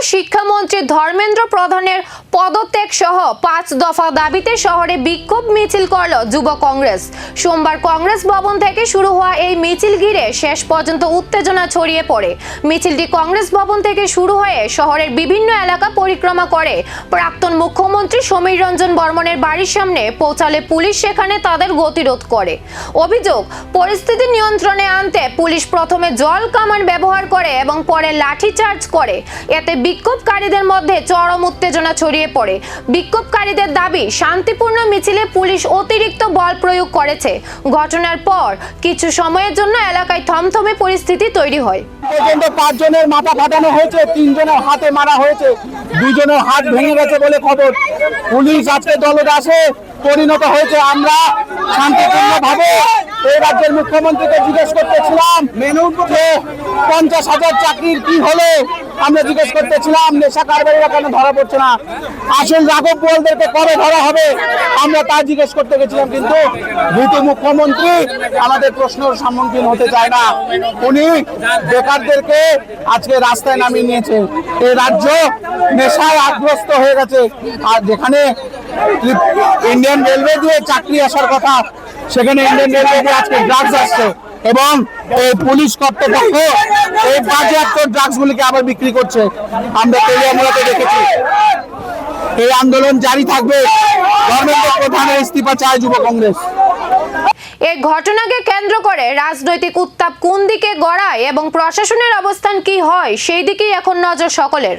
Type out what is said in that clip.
শিক্ষামন্ত্রী ধর্মেন্দ্র প্রধানের পদত্যাগ সহ 5 দফা দাবিতে শহরে বিক্ষোভ মিছিল করল যুব কংগ্রেস। সোমবার কংগ্রেস ভবন থেকে শুরু হওয়া এই মিছিল ঘিরে শেষ পর্যন্ত উত্তেজনা ছড়িয়ে পড়ে। মিছিলটি কংগ্রেস ভবন থেকে শুরু হয়ে শহরের বিভিন্ন এলাকা পরিক্রমা করে প্রাক্তন মুখ্যমন্ত্রী সমীর রঞ্জন বর্মনের বাড়ির সামনে পৌঁছালে পুলিশ সেখানে তাদের গতিরোধ করে। অভিযোগ, পরিস্থিতি নিয়ন্ত্রণে আনতে পুলিশ প্রথমে জল কামান ব্যবহার করে এবং পরে লাঠিচার্জ করে। এতে বিক্ষোভকারীদের মধ্যে চরম উত্তেজনা ছড়িয়ে পড়ে। বিক্ষোভকারীদের দাবি, শান্তিপূর্ণ মিছিলে পুলিশ অতিরিক্ত বল প্রয়োগ করেছে। ঘটনার পর কিছু সময়ের জন্য এলাকায় থমথমে পরিস্থিতি তৈরি হয়। পর্যন্ত 5 জনের মাথা ফাটানো হয়েছে, 3 জনের হাতে মারা হয়েছে, 2 জনের হাত ভেঙে গেছে বলে খবর। পুলিশ আজকে দলদাসে পরিণত হয়েছে। আমরা শান্তিপূর্ণভাবে এই রাজ্যের মুখ্যমন্ত্রীকে জিজ্ঞেস করতেছিলাম যে 50,000 চাকরির কি হলো। আমরা জিজ্ঞেস করতেছিলাম নেশা কারবারিরা কেন ধরা পড়ছে না, আসল রাঘব বোয়ালদেরকে কবে ধরা হবে, আমরা তা জিজ্ঞেস করতে গেছিলাম। কিন্তু ভূতু মুখ্যমন্ত্রী আমাদের প্রশ্নের সম্মুখীন হতে চায় না। উনি বেকারদেরকে আজকে রাস্তায় নামিয়ে নিয়েছে। এই রাজ্য নেশায় আগ্রস্ত হয়ে গেছে। আর যেখানে ইন্ডিয়ান রেলওয়ে দিয়ে চাকরি আসার কথা, সেখানে ইন্ডিয়ান রেলওয়ে দিয়ে আজকে ড্রাগস আসছে এবং এই পুলিশ কর্তৃপক্ষ এই বাজেয়াপ্ত ড্রাগস গুলিকে আবার বিক্রি করছে। আমরা তেলিয়ামুড়াতে দেখেছি। এই আন্দোলন জারি থাকবে। ধর্মেন্দ্র প্রধানের ইস্তফা চায় যুব কংগ্রেস। এই ঘটনাকে কেন্দ্র করে রাজনৈতিক উত্তাপ কোন দিকে গড়ায় এবং প্রশাসনের অবস্থান কি হয়, সেই দিকেই এখন নজর সকলের।